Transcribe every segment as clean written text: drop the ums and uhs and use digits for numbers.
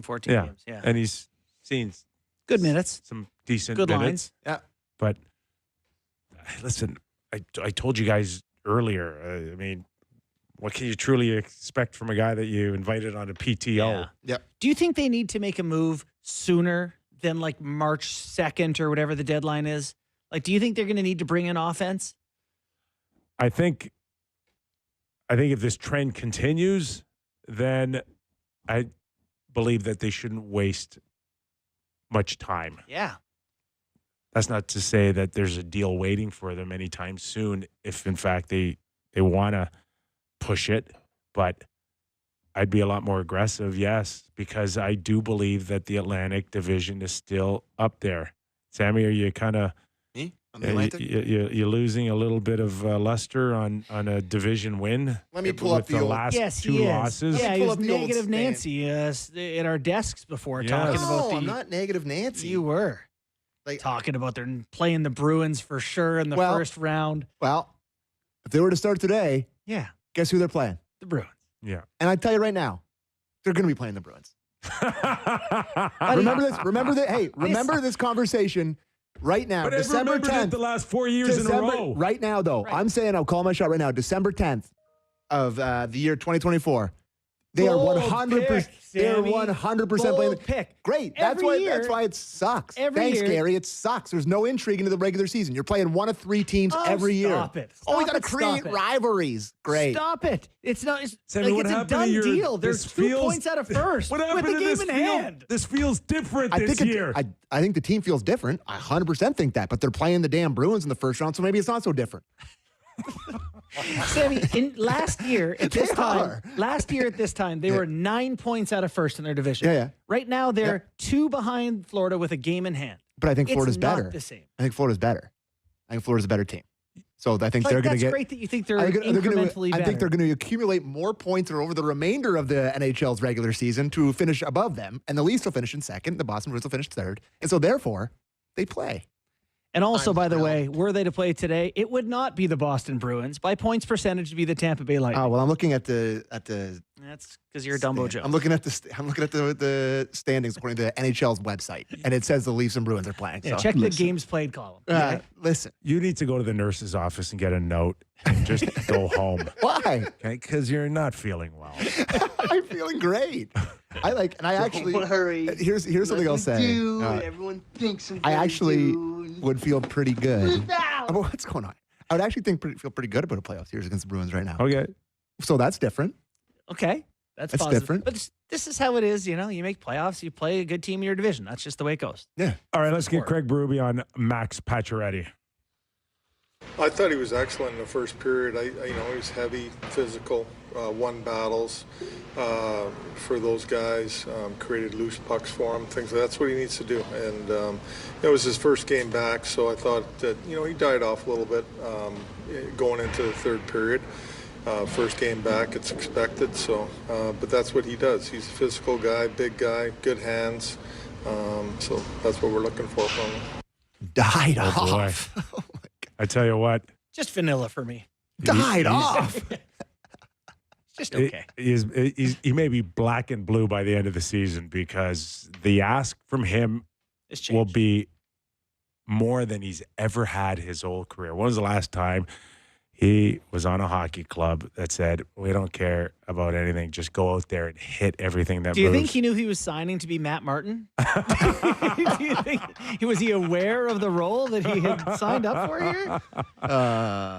14 games, yeah. And he's seen good minutes. Some decent good minutes. lines. Yeah. But listen, I told you guys earlier, I mean, what can you truly expect from a guy that you invited on a PTO? Yeah. Do you think they need to make a move sooner than like March 2nd or whatever the deadline is? Like, do you think they're going to need to bring in offense? I think if this trend continues, then I believe that they shouldn't waste much time. Yeah. That's not to say that there's a deal waiting for them anytime soon if, in fact, they want to push it. But I'd be a lot more aggressive, yes, because I do believe that the Atlantic Division is still up there. Sammy, are you kind of Me? On the Atlantic? you're losing a little bit of luster on a division win? Let me pull up the the old- last Yes, two he is. losses. Yeah, Let me he pull was up the old negative stand. Nancy at our desks before Yes. talking about No, the. I'm not negative Nancy. You were Like, talking about they're playing the Bruins for sure in the Well- first round. Well, if they were to start today, Yeah, guess who they're playing? the Bruins. Yeah. And I tell you right now, they're going to be playing the Bruins. Remember this? Remember that? Hey, remember this conversation right now. But December I've remembered 10th. it the last 4 years in a row. Right now, though, Right. I'm saying I'll call my shot right now. December 10th of the year 2024. They are Bold 100%. pick, They're Sammy. 100% playing. Bold pick. Great. Every That's why it sucks. every Thanks, year- Gary. It sucks. There's no intrigue into the regular season. You're playing one of three teams Oh, every year. stop it. Oh, we Stop got to it, create stop it. rivalries. Great. Stop it! It's not. It's Sammy, like what it's a happened to done your- deal. There's this 2 feels- points out of first What with happened the to game this in feel- hand. This feels different I this think year. I think the team feels different. I 100% think that, but they're playing the damn Bruins in the first round, so maybe it's not so different. Sammy, last year at this They time, are. they were 9 points out of first in their division. Yeah, yeah. Right now, they're 2 behind Florida with a game in hand. But I think It's Florida's not better. the same. I think Florida's better. I think Florida's a better team. So I think Like, they're going to that's get. great that you think they're I think incrementally better. I think they're going to accumulate more points over the remainder of the NHL's regular season to finish above them, and the Leafs will finish in second. The Boston Bruins will finish third, and so therefore they play. And also, I'm by the thrilled. way, were they to play today, it would not be the Boston Bruins. By points percentage, it'd be the Tampa Bay Lightning. Oh well, I'm looking at the That's because you're Dumbo Joe. I'm looking at the standings according to the NHL's website, and it says the Leafs and Bruins are playing. Yeah, so check the listen. games played column. Listen, You need to go to the nurse's office and get a note and just go home. why? Okay? Because you're not feeling well. I'm feeling great. I actually. Don't worry. Here's something I'll say. Everyone thinks I'm I gonna actually do. would feel pretty good. Now. About what's going on? I would actually feel pretty good about a playoff series against the Bruins right now. Okay. So that's different. Okay. That's That's positive. different. But this is how it is. You know, you make playoffs, you play a good team in your division. That's just the way it goes. Yeah. All right, let's get sport. Craig Berube on Max Pacioretty. I thought he was excellent in the first period. He was heavy, physical, won battles for those guys, created loose pucks for him, things. That's what he needs to do. And it was his first game back, so I thought that he died off a little bit going into the third period. First game back, it's expected. So, but that's what he does. He's a physical guy, big guy, good hands. So that's what we're looking for from him. Died Oh, boy. off. Oh my God. I tell you what. Just vanilla for me. Died off. It's just okay. He may be black and blue by the end of the season because the ask from him It's changed. will be more than he's ever had his whole career. When was the last time he was on a hockey club that said, we don't care about anything, just go out there and hit everything that Do you moves? think he knew he was signing to be Matt Martin? Do you think was he aware of the role that he had signed up for here?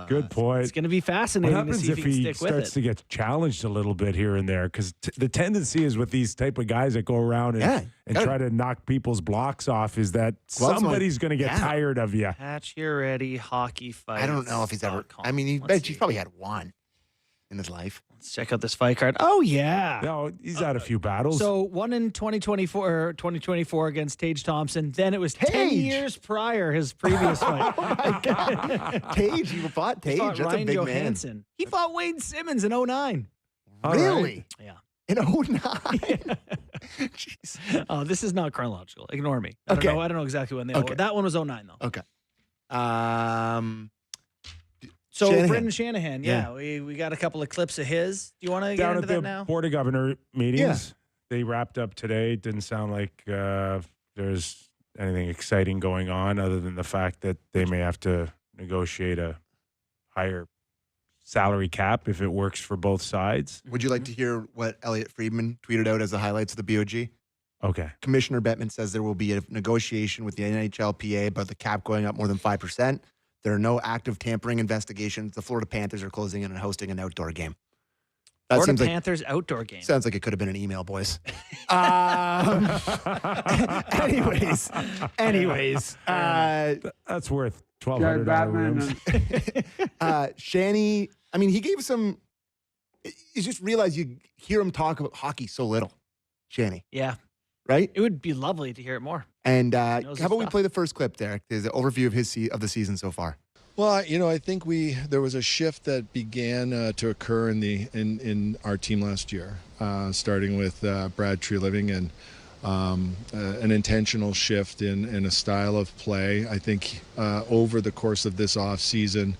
Good point. It's going to be What fascinating to happens see if if he can he stick with starts it. to get challenged a little bit here and there? Because the tendency is with these type of guys that go around and, Yeah, and gotta- try to knock people's blocks off is that Gloves somebody's going to get yeah. tired of you. Patch, you're ready. Hockey fight. I don't know if he's ever. I mean, he's probably had one in his life. Let's check out this fight card. Oh yeah. No, he's had a few battles. So one in 2024 against Tage Thompson. Then it was 10 Tage. years prior his previous fight. Tage, you fought Tage. He fought That's Ryan a big Johansson. He fought Wade Simmons in 09. All right. Really? Yeah. In 09? Jeez. Oh, this is not chronological. Ignore me. I Okay. don't know exactly when they Okay. were. That one was 09 though. Okay. So Shanahan. Brendan Shanahan, yeah, we got a couple of clips of his. Do you want to get Down into at the that now? Board of Governor meetings, they wrapped up today. It didn't sound like there's anything exciting going on other than the fact that they may have to negotiate a higher salary cap if it works for both sides. Would you like to hear what Elliot Friedman tweeted out as the highlights of the BOG? Okay. Commissioner Bettman says there will be a negotiation with the NHLPA about the cap going up more than 5%. There are no active tampering investigations. The Florida Panthers are closing in and hosting an outdoor game. That Florida seems like Panthers outdoor game. sounds like it could have been an email, boys. Anyways, That's worth $1,200 Shanny. I mean, he gave some. You just realize you hear him talk about hockey so little, Shanny. Yeah. Right? It would be lovely to hear it more. And how knows about his we stuff. play the first clip, Derek? There's an overview of of the season so far. Well, I think there was a shift that began to occur in our team last year, starting with Brad Treliving and an intentional shift in a style of play. I think over the course of this off season,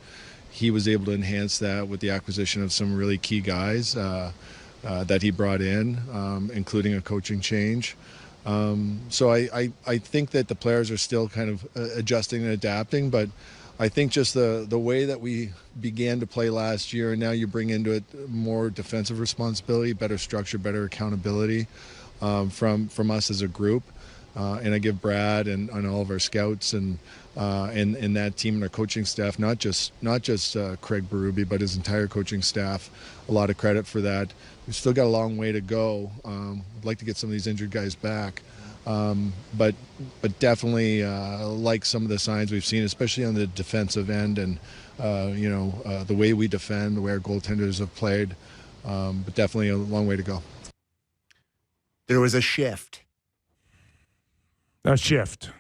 he was able to enhance that with the acquisition of some really key guys that he brought in, including a coaching change. So I think that the players are still kind of adjusting and adapting, but I think just the way that we began to play last year, and now you bring into it more defensive responsibility, better structure, better accountability from us as a group. And I give Brad and all of our scouts and that team and our coaching staff, not just Craig Berube, but his entire coaching staff, a lot of credit for that. We've still got a long way to go. I'd like to get some of these injured guys back. But definitely like some of the signs we've seen, especially on the defensive end and, the way we defend, the way our goaltenders have played. But definitely a long way to go. There was a shift. A shift.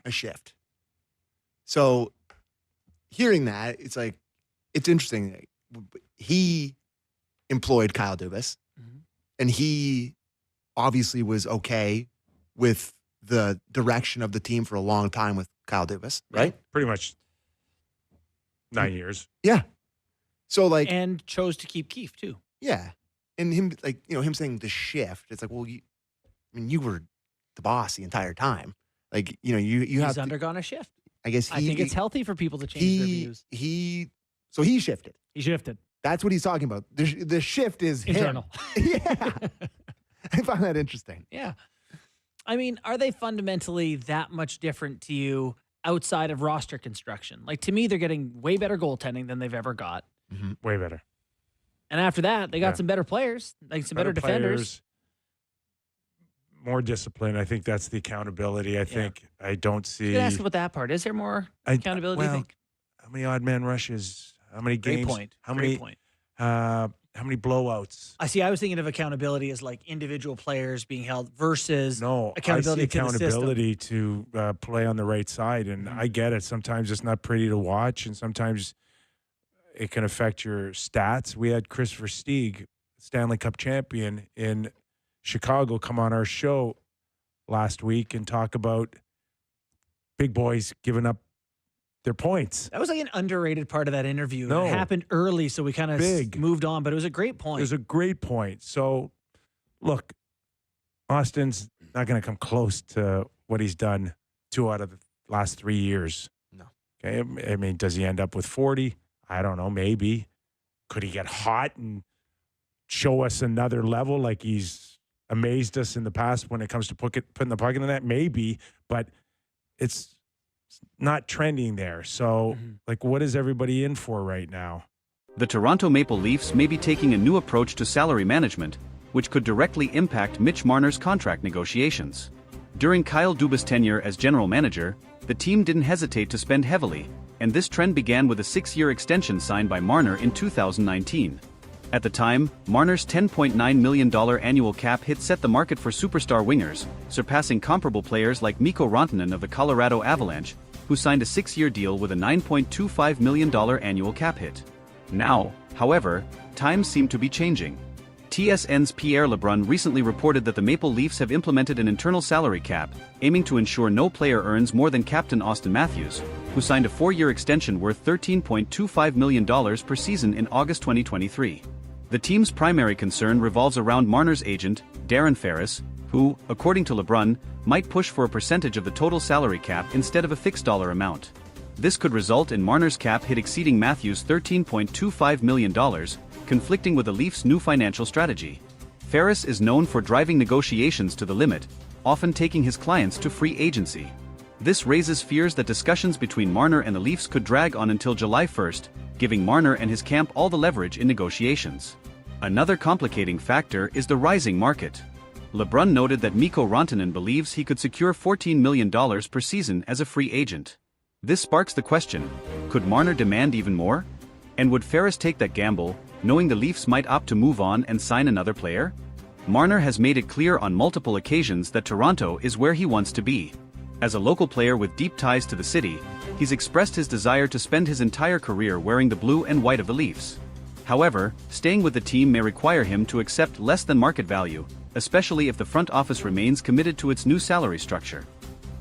So hearing that, it's like, it's interesting. He employed Kyle Dubas, and he obviously was okay with the direction of the team for a long time with Kyle Dubas, right? Pretty much 9 years. Yeah. So like, And chose to keep Keefe, too. yeah. And him, like, him saying the shift, it's like, well, you were the boss the entire time. Like, you have He's to, undergone a shift. I guess I think it's healthy for people to change their views. So he shifted. He shifted. That's what he's talking about. The shift is Internal. Him. Yeah. I find that interesting. Yeah. I mean, are they fundamentally that much different to you outside of roster construction? Like, to me, they're getting way better goaltending than they've ever got. Way better. And after that, they got some better players, like some better defenders. Players, more discipline. I think that's the accountability. I think I don't see. You can ask about that part. Is there more accountability, you think? How many odd man rushes? How many games? Great point. How Great many? point. How many blowouts? I was thinking of accountability as like individual players being held versus accountability accountability to the system. accountability to play on the right side, and I get it. Sometimes it's not pretty to watch, and sometimes it can affect your stats. We had Chris Versteeg, Stanley Cup champion in Chicago, come on our show last week and talk about big boys giving up their points. That was like an underrated part of that interview. No. It happened early, so we kind of moved on, but it was a great point. It was a great point. So, look, Austin's not going to come close to what he's done 2 out of the last 3 years. No. Okay. I mean, does he end up with 40? I don't know. Maybe. Could he get hot and show us another level like he's amazed us in the past when it comes to putting the puck in the net? Maybe, but it's not trending there. So, like, what is everybody in for right now? The Toronto Maple Leafs may be taking a new approach to salary management, which could directly impact Mitch Marner's contract negotiations. During Kyle Dubas' tenure as general manager, the team didn't hesitate to spend heavily, and this trend began with a 6-year extension signed by Marner in 2019. At the time, Marner's $10.9 million annual cap hit set the market for superstar wingers, surpassing comparable players like Mikko Rantanen of the Colorado Avalanche, who signed a 6-year deal with a $9.25 million annual cap hit. Now, however, times seem to be changing. TSN's Pierre Lebrun recently reported that the Maple Leafs have implemented an internal salary cap, aiming to ensure no player earns more than captain Austin Matthews, who signed a 4-year extension worth $13.25 million per season in August 2023. The team's primary concern revolves around Marner's agent, Darren Ferris, who, according to LeBron, might push for a percentage of the total salary cap instead of a fixed dollar amount. This could result in Marner's cap hit exceeding Matthews' $13.25 million, conflicting with the Leafs' new financial strategy. Ferris is known for driving negotiations to the limit, often taking his clients to free agency. This raises fears that discussions between Marner and the Leafs could drag on until July 1st, giving Marner and his camp all the leverage in negotiations. Another complicating factor is the rising market. LeBron noted that Mikko Rantanen believes he could secure $14 million per season as a free agent. This sparks the question, could Marner demand even more? And would Ferris take that gamble, knowing the Leafs might opt to move on and sign another player? Marner has made it clear on multiple occasions that Toronto is where he wants to be. As a local player with deep ties to the city, he's expressed his desire to spend his entire career wearing the blue and white of the Leafs. However, staying with the team may require him to accept less than market value, especially if the front office remains committed to its new salary structure.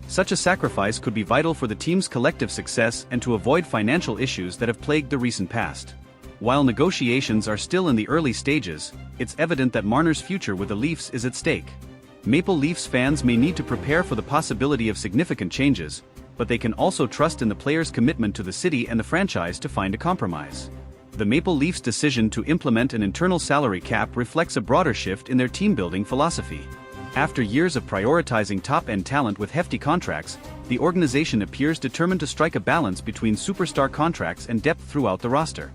Such a sacrifice could be vital for the team's collective success and to avoid financial issues that have plagued the recent past. While negotiations are still in the early stages, it's evident that Marner's future with the Leafs is at stake. Maple Leafs fans may need to prepare for the possibility of significant changes, but they can also trust in the player's commitment to the city and the franchise to find a compromise. The Maple Leafs' decision to implement an internal salary cap reflects a broader shift in their team-building philosophy. After years of prioritizing top-end talent with hefty contracts, the organization appears determined to strike a balance between superstar contracts and depth throughout the roster.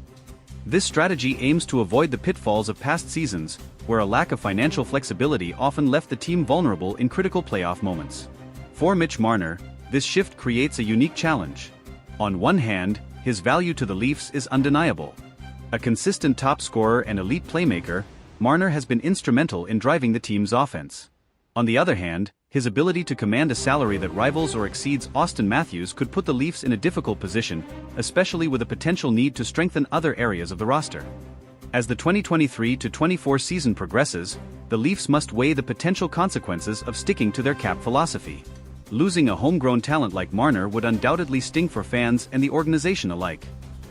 This strategy aims to avoid the pitfalls of past seasons, where a lack of financial flexibility often left the team vulnerable in critical playoff moments. For Mitch Marner, this shift creates a unique challenge. On one hand, his value to the Leafs is undeniable. A consistent top scorer and elite playmaker, Marner has been instrumental in driving the team's offense. On the other hand, his ability to command a salary that rivals or exceeds Austin Matthews could put the Leafs in a difficult position, especially with a potential need to strengthen other areas of the roster. As the 2023-24 season progresses, the Leafs must weigh the potential consequences of sticking to their cap philosophy. Losing a homegrown talent like Marner would undoubtedly sting for fans and the organization alike.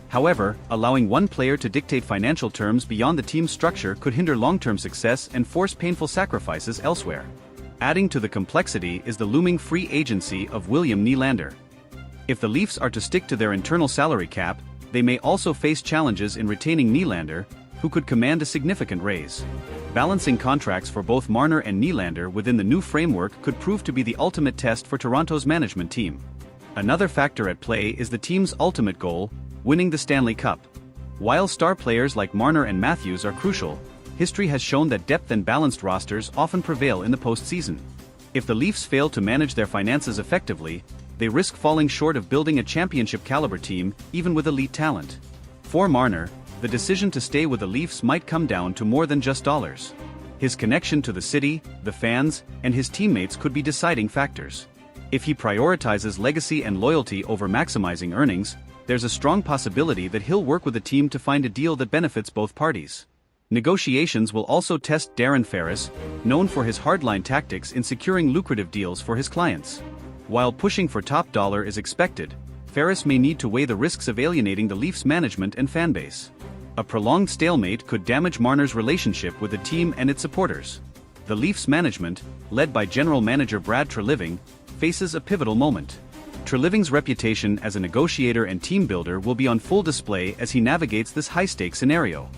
However, allowing one player to dictate financial terms beyond the team's structure could hinder long-term success and force painful sacrifices elsewhere. Adding to the complexity is the looming free agency of William Nylander. If the Leafs are to stick to their internal salary cap, they may also face challenges in retaining Nylander, who could command a significant raise. Balancing contracts for both Marner and Nylander within the new framework could prove to be the ultimate test for Toronto's management team. Another factor at play is the team's ultimate goal, winning the Stanley Cup. While star players like Marner and Matthews are crucial, history has shown that depth and balanced rosters often prevail in the postseason. If the Leafs fail to manage their finances effectively, they risk falling short of building a championship-caliber team, even with elite talent. For Marner, the decision to stay with the Leafs might come down to more than just dollars. His connection to the city, the fans, and his teammates could be deciding factors. If he prioritizes legacy and loyalty over maximizing earnings, there's a strong possibility that he'll work with the team to find a deal that benefits both parties. Negotiations will also test Darren Ferris, known for his hardline tactics in securing lucrative deals for his clients. While pushing for top dollar is expected, Ferris may need to weigh the risks of alienating the Leafs management and fanbase. A prolonged stalemate could damage Marner's relationship with the team and its supporters. The Leafs management, led by general manager Brad Treliving, faces a pivotal moment. Treliving's reputation as a negotiator and team builder will be on full display as he navigates this high-stakes scenario.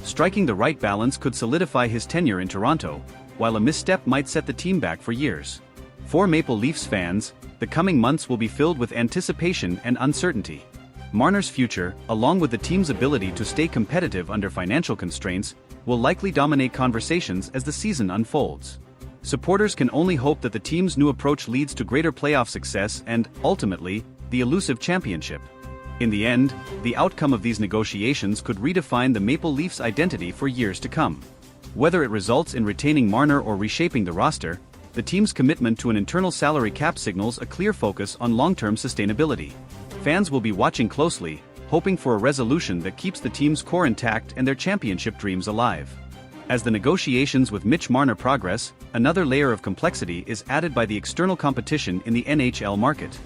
Striking the right balance could solidify his tenure in Toronto, while a misstep might set the team back for years. For Maple Leafs fans, the coming months will be filled with anticipation and uncertainty. Marner's future, along with the team's ability to stay competitive under financial constraints, will likely dominate conversations as the season unfolds. Supporters can only hope that the team's new approach leads to greater playoff success and, ultimately, the elusive championship. In the end, the outcome of these negotiations could redefine the Maple Leafs' identity for years to come. Whether it results in retaining Marner or reshaping the roster, the team's commitment to an internal salary cap signals a clear focus on long-term sustainability. Fans will be watching closely, hoping for a resolution that keeps the team's core intact and their championship dreams alive. As the negotiations with Mitch Marner progress, another layer of complexity is added by the external competition in the NHL market.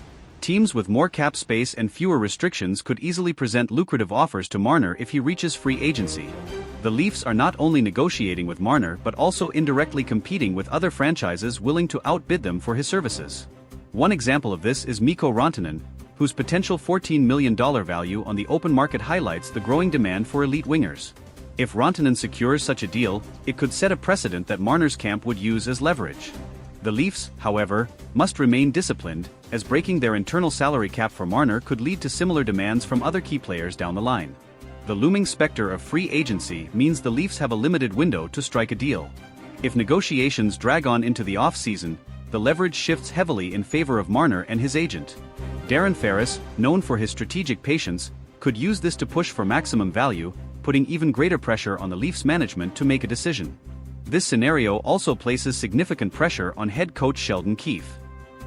Teams with more cap space and fewer restrictions could easily present lucrative offers to Marner if he reaches free agency. The Leafs are not only negotiating with Marner but also indirectly competing with other franchises willing to outbid them for his services. One example of this is Mikko Rantanen, whose potential $14 million value on the open market highlights the growing demand for elite wingers. If Rantanen secures such a deal, it could set a precedent that Marner's camp would use as leverage. The Leafs, however, must remain disciplined, as breaking their internal salary cap for Marner could lead to similar demands from other key players down the line. The looming specter of free agency means the Leafs have a limited window to strike a deal. If negotiations drag on into the off-season, the leverage shifts heavily in favor of Marner and his agent. Darren Ferris, known for his strategic patience, could use this to push for maximum value, putting even greater pressure on the Leafs management to make a decision. This scenario also places significant pressure on head coach Sheldon Keefe.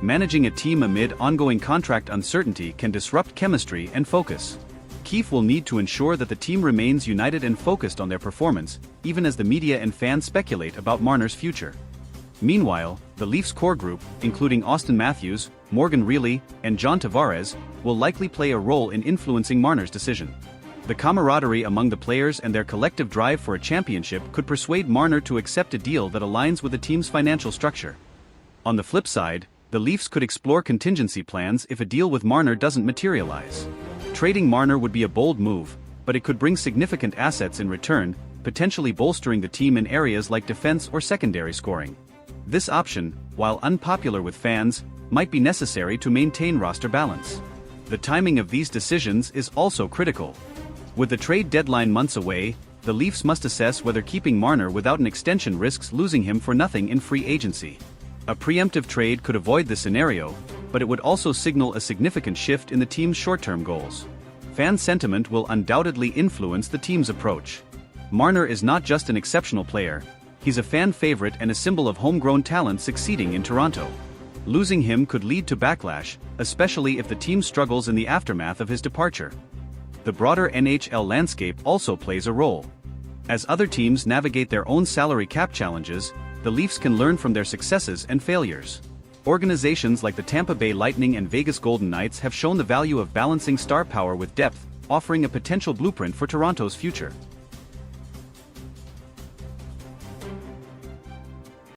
Managing a team amid ongoing contract uncertainty can disrupt chemistry and focus. Keefe will need to ensure that the team remains united and focused on their performance, even as the media and fans speculate about Marner's future. Meanwhile, the Leafs core group, including Austin Matthews, Morgan Rielly, and John Tavares, will likely play a role in influencing Marner's decision. The camaraderie among the players and their collective drive for a championship could persuade Marner to accept a deal that aligns with the team's financial structure. On the flip side, the Leafs could explore contingency plans if a deal with Marner doesn't materialize. Trading Marner would be a bold move, but it could bring significant assets in return, potentially bolstering the team in areas like defense or secondary scoring. This option, while unpopular with fans, might be necessary to maintain roster balance. The timing of these decisions is also critical. With the trade deadline months away, the Leafs must assess whether keeping Marner without an extension risks losing him for nothing in free agency. A preemptive trade could avoid this scenario, but it would also signal a significant shift in the team's short-term goals. Fan sentiment will undoubtedly influence the team's approach. Marner is not just an exceptional player, he's a fan favorite and a symbol of homegrown talent succeeding in Toronto. Losing him could lead to backlash, especially if the team struggles in the aftermath of his departure. The broader NHL landscape also plays a role. As other teams navigate their own salary cap challenges, the Leafs can learn from their successes and failures. Organizations like the Tampa Bay Lightning and Vegas Golden Knights have shown the value of balancing star power with depth, offering a potential blueprint for Toronto's future.